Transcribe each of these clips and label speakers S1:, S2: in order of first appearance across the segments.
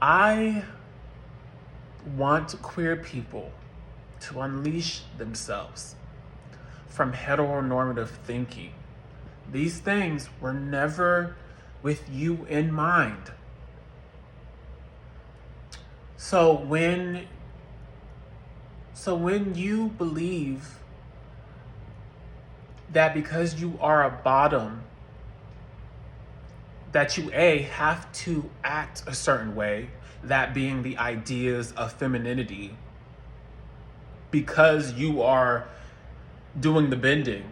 S1: I want queer people to unleash themselves from heteronormative thinking. These things were never with you in mind. So when you believe that because you are a bottom, that you have to act a certain way, that being the ideas of femininity, because you are doing the bending.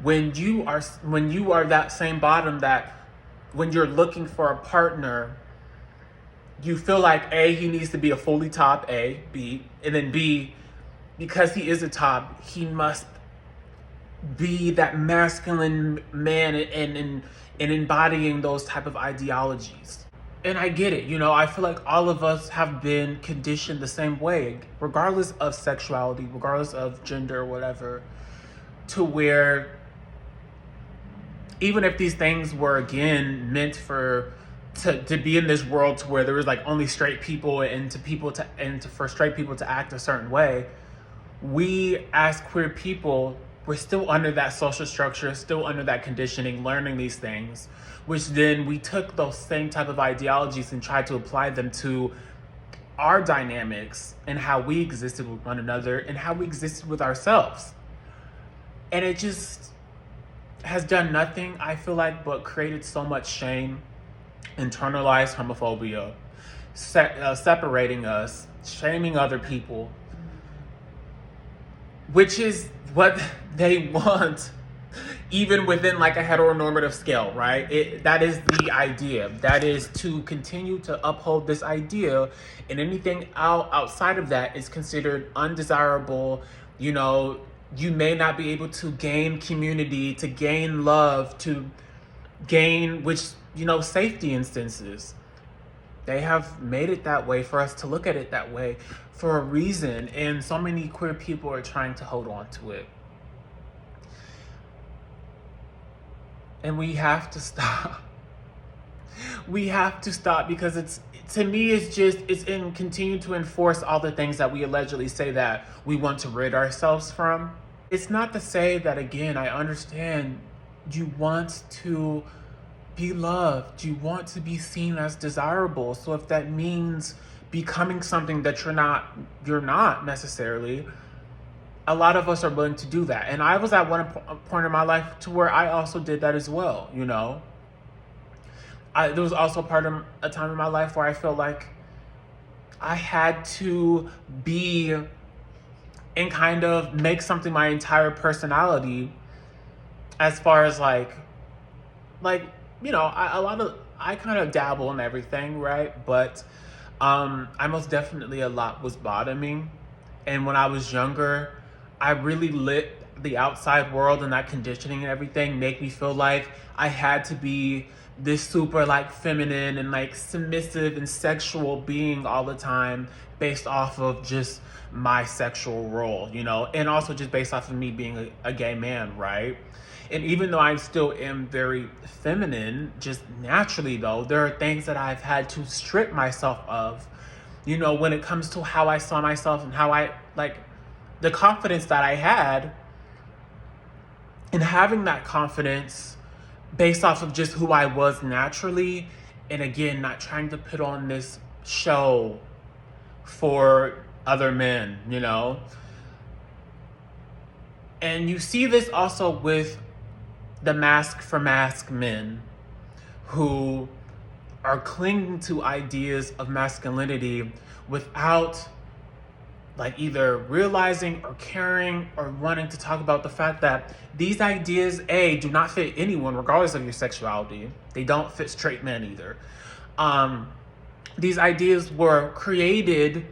S1: When you are that same bottom, that when you're looking for a partner, you feel like A, he needs to be a fully top, A, B, and then B, because he is a top, he must be that masculine man and embodying those type of ideologies. And I get it, I feel like all of us have been conditioned the same way, regardless of sexuality, regardless of gender or whatever, to where even if these things were again meant to be in this world to where there was like only straight people for straight people to act a certain way, we as queer people, we're still under that social structure, still under that conditioning, learning these things, which then we took those same type of ideologies and tried to apply them to our dynamics and how we existed with one another and how we existed with ourselves. And it just has done nothing, I feel like, but created so much shame, internalized homophobia, separating us, shaming other people, which is what they want, even within like a heteronormative scale, right? That is the idea. That is to continue to uphold this idea, and anything outside of that is considered undesirable. You may not be able to gain community, to gain love, to gain safety instances. They have made it that way for us to look at it that way for a reason, and so many queer people are trying to hold on to it. And we have to stop. We have to stop, because it's in continue to enforce all the things that we allegedly say that we want to rid ourselves from. It's not to say that, again, I understand you want to be loved, you want to be seen as desirable. So if that means becoming something that you're not necessarily, a lot of us are willing to do that. And I was at one point in my life to where I also did that as well. There was also a time in my life where I felt like I had to be and kind of make something my entire personality, as far as I kind of dabble in everything, right? But I most definitely, a lot was bottoming. And when I was younger, I really lit the outside world, and that conditioning and everything make me feel like I had to be this super feminine and submissive and sexual being all the time, based off of just my sexual role, and also just based off of me being a gay man, right? And even though I still am very feminine, just naturally though, there are things that I've had to strip myself of, when it comes to how I saw myself and how the confidence that I had, and having that confidence based off of just who I was naturally. And again, not trying to put on this show for other men, And you see this also with the mask for mask men who are clinging to ideas of masculinity without either realizing or caring or wanting to talk about the fact that these ideas, do not fit anyone regardless of your sexuality. They don't fit straight men either. These ideas were created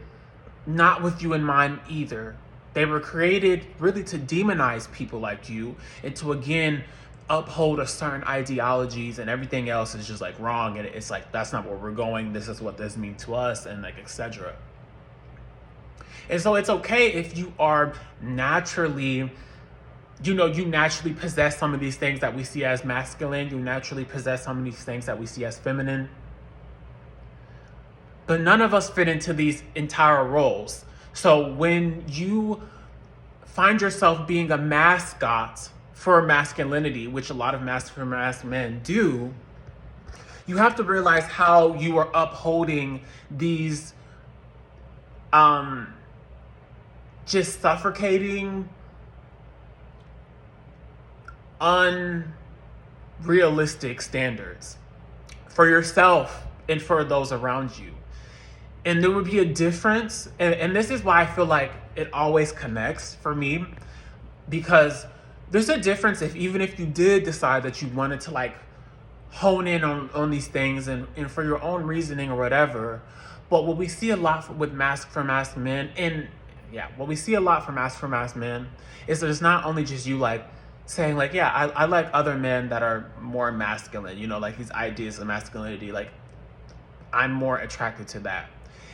S1: not with you in mind either. They were created really to demonize people like you, and to again uphold a certain ideologies, and everything else is just wrong, and it's that's not where we're going, this is what this means to us, and etc. And so it's okay if you are naturally, you naturally possess some of these things that we see as masculine, you naturally possess some of these things that we see as feminine. but none of us fit into these entire roles. So when you find yourself being a mascot for masculinity, which a lot of masculine men do, you have to realize how you are upholding these just suffocating, unrealistic standards for yourself and for those around you. And there would be a difference, and this is why I feel like it always connects for me, because there's a difference if even if you did decide that you wanted to like hone in on these things and for your own reasoning or whatever. But what we see a lot with mask for mask men, and yeah, what we see a lot from mask for mask men is that it's not only just you like saying like, yeah, I like other men that are more masculine, you know, like these ideas of masculinity, like I'm more attracted to that.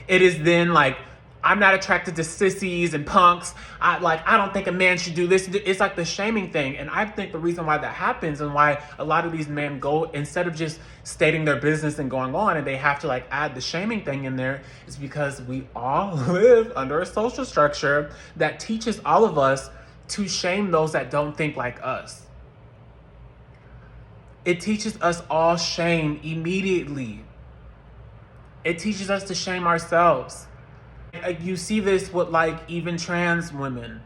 S1: It is then like, I'm not attracted to sissies and punks. I don't think a man should do this. It's like the shaming thing. And I think the reason why that happens and why a lot of these men go, instead of just stating their business and going on, and they have to like add the shaming thing in there, is because we all live under a social structure that teaches all of us to shame those that don't think like us. It teaches us all shame immediately. It teaches us to shame ourselves. You see this with like even trans women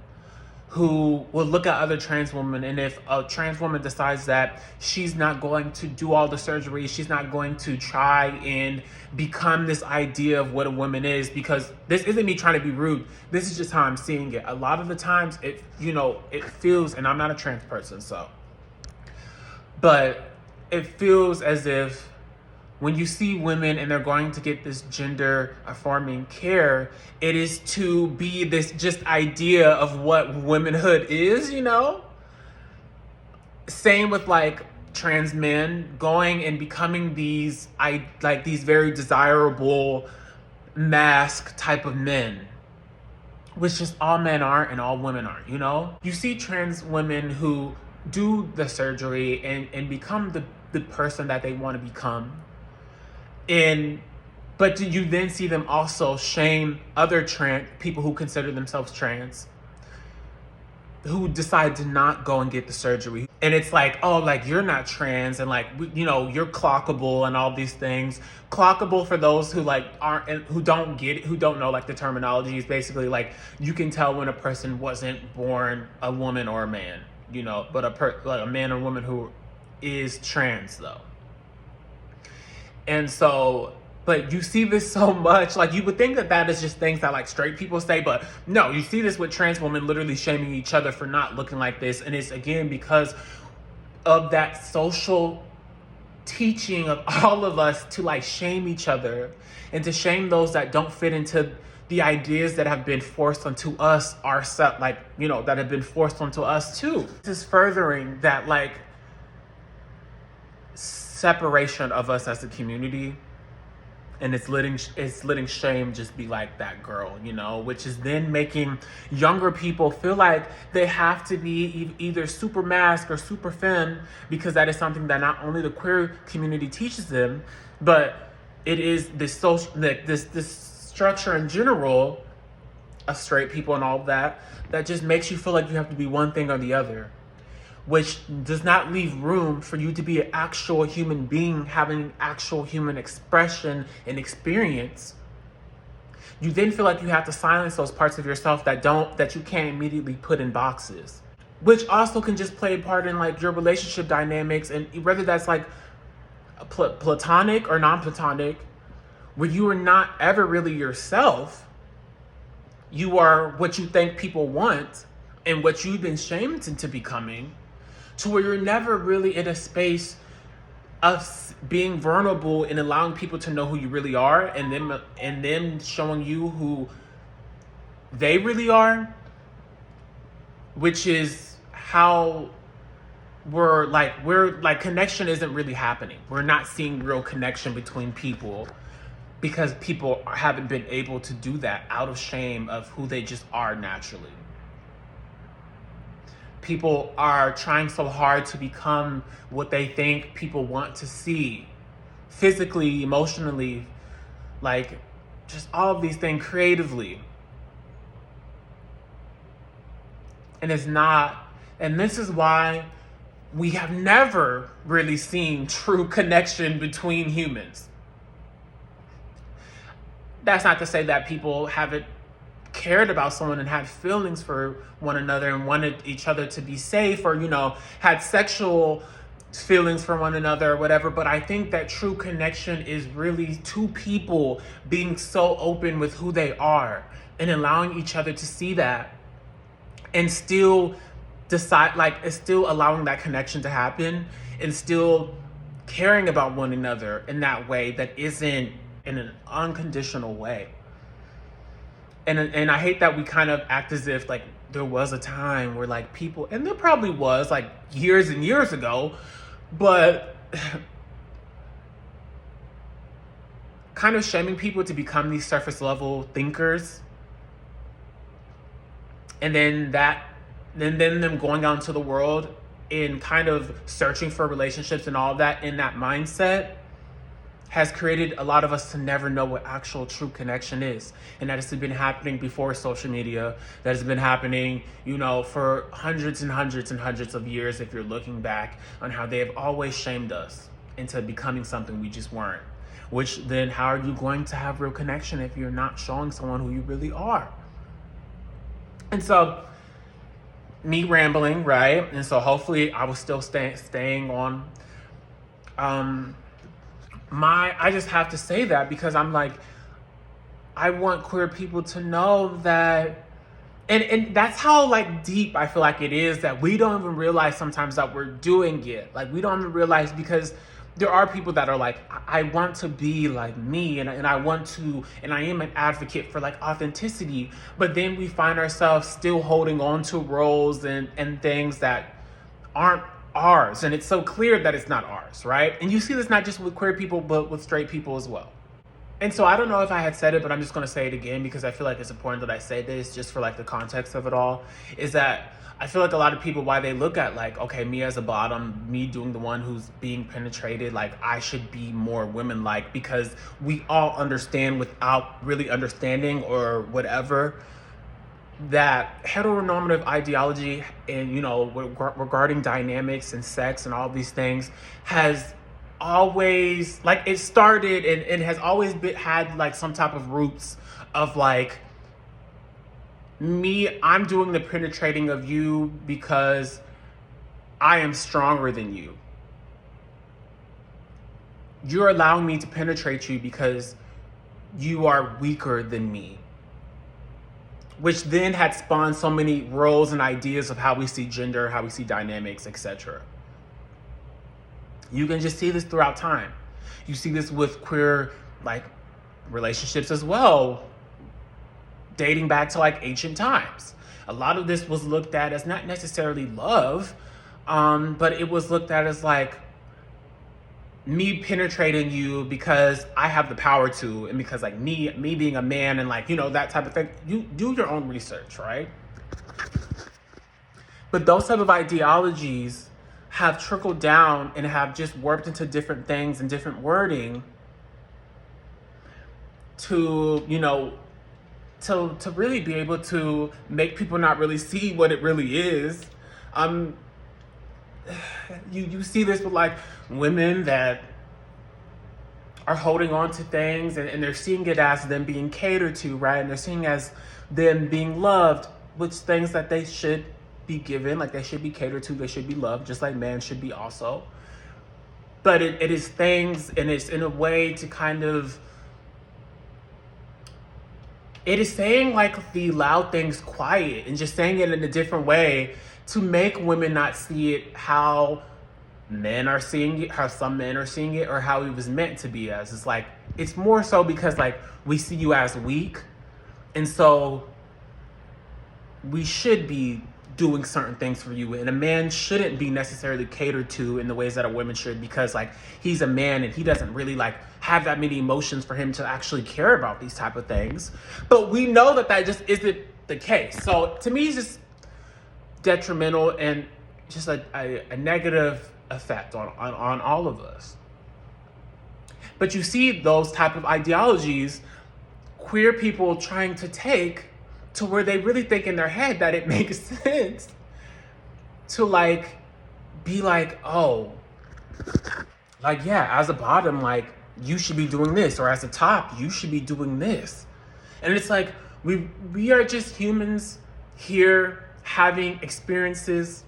S1: who will look at other trans women, and if a trans woman decides that she's not going to do all the surgery, she's not going to try and become this idea of what a woman is, because this isn't me trying to be rude, this is just how I'm seeing it. A lot of the times it feels, and I'm not a trans person, so, but it feels as if when you see women and they're going to get this gender affirming care, it is to be this just idea of what womanhood is, you know? Same with like trans men going and becoming these very desirable mask type of men, which just all men aren't and all women aren't, you know? You see trans women who do the surgery and become the person that they want to become. But you then see them also shame other trans people who consider themselves trans, who decide to not go and get the surgery. And it's like, oh, like you're not trans, and like, you know, you're clockable and all these things. Clockable, for those who like aren't, who don't get it, who don't know like the terminology, is basically like you can tell when a person wasn't born a woman or a man, you know, but like a man or woman who is trans though. And so, but you see this so much, like you would think that is just things that like straight people say, but no, you see this with trans women literally shaming each other for not looking like this. And it's again because of that social teaching of all of us to like shame each other and to shame those that don't fit into the ideas that have been forced onto us ourselves, like, you know, that have been forced onto us too. This is furthering that like separation of us as a community, and it's letting shame just be like that girl, you know, which is then making younger people feel like they have to be either super masc or super femme, because that is something that not only the queer community teaches them, but it is this social, this structure in general of straight people and all of that just makes you feel like you have to be one thing or the other, which does not leave room for you to be an actual human being having actual human expression and experience. You then feel like you have to silence those parts of yourself that you can't immediately put in boxes, which also can just play a part in like your relationship dynamics, and whether that's like platonic or non-platonic, where you are not ever really yourself. You are what you think people want and what you've been shamed into becoming, to where you're never really in a space of being vulnerable and allowing people to know who you really are, and them showing you who they really are, which is how we're like connection isn't really happening. We're not seeing real connection between people because people haven't been able to do that out of shame of who they just are naturally. People are trying so hard to become what they think people want to see, physically, emotionally, like just all of these things creatively. And it's not, and this is why we have never really seen true connection between humans. That's not to say that people haven't cared about someone and had feelings for one another and wanted each other to be safe, or, had sexual feelings for one another or whatever. But I think that true connection is really two people being so open with who they are and allowing each other to see that, and still decide, it's still allowing that connection to happen, and still caring about one another in that way that isn't in an unconditional way. And I hate that we kind of act as if there was a time where people, and there probably was years and years ago, but kind of shaming people to become these surface level thinkers, and then them going out into the world and kind of searching for relationships and all of that in that mindset has created a lot of us to never know what actual true connection is. And that has been happening before social media. That has been happening, for hundreds and hundreds and hundreds of years, if you're looking back on how they have always shamed us into becoming something we just weren't. Which then, how are you going to have real connection if you're not showing someone who you really are? And so, me rambling, right? And so hopefully I was still staying on I just have to say that because I'm I want queer people to know that, and that's how deep I feel like it is, that we don't even realize sometimes that we're doing it. We don't even realize, because there are people that are I want to be like me, and I want to, and I am an advocate for authenticity, but then we find ourselves still holding on to roles and things that aren't ours, and it's so clear that it's not ours, right? And you see this not just with queer people, but with straight people as well. And so I don't know if I had said it, but I'm just going to say it again because I feel like it's important that I say this just for the context of it all, is that I feel like a lot of people, why they look at okay, me as a bottom, me doing the one who's being penetrated, I should be more women-like, because we all understand without really understanding or whatever, that heteronormative ideology and, regarding dynamics and sex and all these things has always, it started and has always had some type of roots of me, I'm doing the penetrating of you because I am stronger than you. You're allowing me to penetrate you because you are weaker than me. Which then had spawned so many roles and ideas of how we see gender, how we see dynamics, etc. You can just see this throughout time. You see this with queer relationships as well, dating back to ancient times. A lot of this was looked at as not necessarily love, but it was looked at as me penetrating you because I have the power to, and because me being a man, and that type of thing. You do your own research, right? But those type of ideologies have trickled down and have just warped into different things and different wording to, to really be able to make people not really see what it really is. You see this with women that are holding on to things, and they're seeing it as them being catered to, right? And they're seeing as them being loved, which things that they should be given, they should be catered to, they should be loved, just like man should be also. But it is things, and it's in a way to kind of, it is saying the loud things quiet, and just saying it in a different way to make women not see it how men are seeing it, how some men are seeing it, or how it was meant to be as. It's it's more so because we see you as weak, and so we should be doing certain things for you, and a man shouldn't be necessarily catered to in the ways that a woman should, because he's a man and he doesn't really have that many emotions for him to actually care about these type of things. But we know that just isn't the case. So to me, it's just detrimental and just a negative effect on all of us. But you see those type of ideologies queer people trying to take to where they really think in their head that it makes sense to like be like, oh, like, yeah, as a bottom, like, you should be doing this, or as a top, you should be doing this. And it's like, we are just humans here having experiences,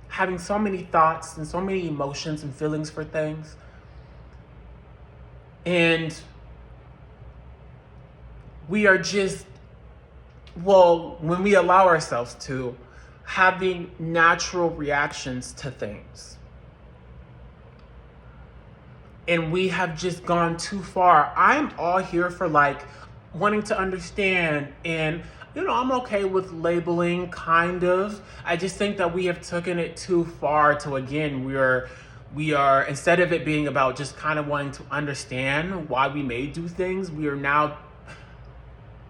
S1: having so many thoughts and so many emotions and feelings for things. And we are just, well, when we allow ourselves to, having natural reactions to things. And we have just gone too far. I'm all here for like wanting to understand, and I'm okay with labeling, kind of. I just think that we have taken it too far to, again, we are instead of it being about just kind of wanting to understand why we may do things, we are now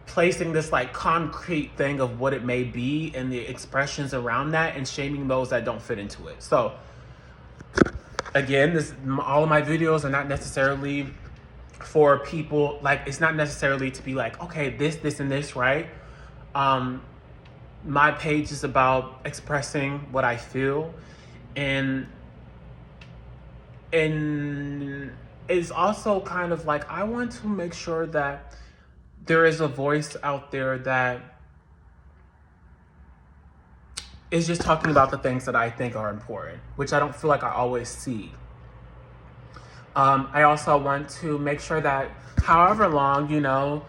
S1: placing this like concrete thing of what it may be and the expressions around that, and shaming those that don't fit into it. So again, all of my videos are not necessarily for people, like, it's not necessarily to be like, okay, this and this, right? My page is about expressing what I feel, and it's also kind of like, I want to make sure that there is a voice out there that is just talking about the things that I think are important, which I don't feel like I always see. I also want to make sure that however long,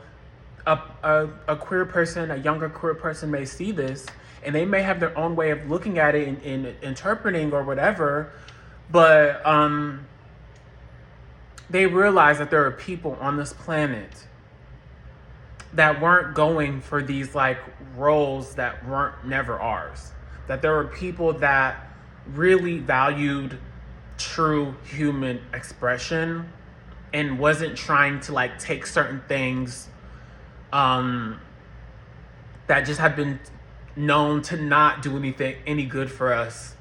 S1: a queer person, a younger queer person may see this, and they may have their own way of looking at it and interpreting or whatever, but they realize that there are people on this planet that weren't going for these like roles that weren't never ours. That there were people that really valued true human expression and wasn't trying to like take certain things that just have been known to not do any good for us,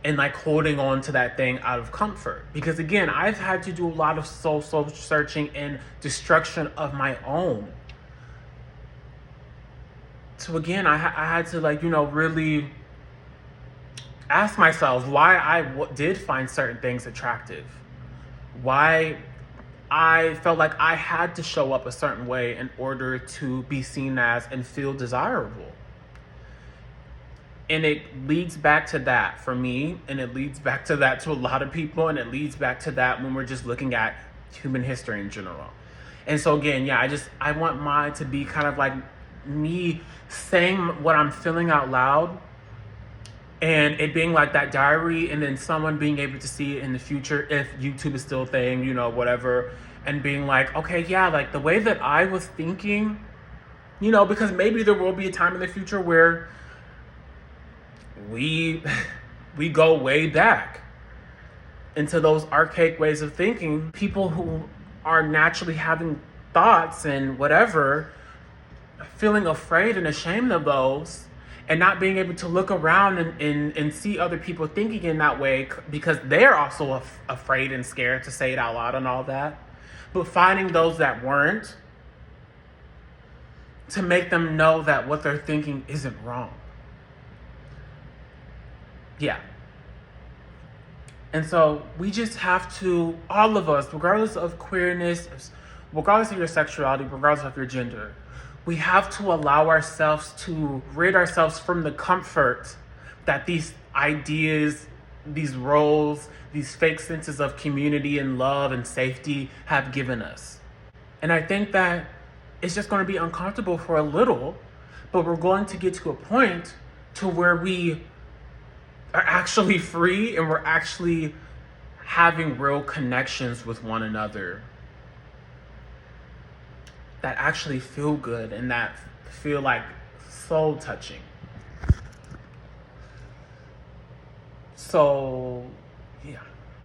S1: and like holding on to that thing out of comfort. Because again, I've had to do a lot of soul searching and destruction of my own. So again, I had to like, really ask myself why I did find certain things attractive. Why I felt like I had to show up a certain way in order to be seen as and feel desirable. And it leads back to that for me, and it leads back to that to a lot of people, and it leads back to that when we're just looking at human history in general. And so again, yeah, I want mine to be kind of like me saying what I'm feeling out loud, and it being like that diary, and then someone being able to see it in the future if YouTube is still a thing, whatever, and being like, okay, yeah, like the way that I was thinking, because maybe there will be a time in the future where we go way back into those archaic ways of thinking. People who are naturally having thoughts and whatever, feeling afraid and ashamed of those, and not being able to look around and see other people thinking in that way because they're also afraid and scared to say it out loud and all that. But finding those that weren't, to make them know that what they're thinking isn't wrong. Yeah. And so we just have to, all of us, regardless of queerness, regardless of your sexuality, regardless of your gender, we have to allow ourselves to rid ourselves from the comfort that these ideas, these roles, these fake senses of community and love and safety have given us. And I think that it's just going to be uncomfortable for a little, but we're going to get to a point to where we are actually free and we're actually having real connections with one another that actually feel good and that feel like soul touching. So, yeah.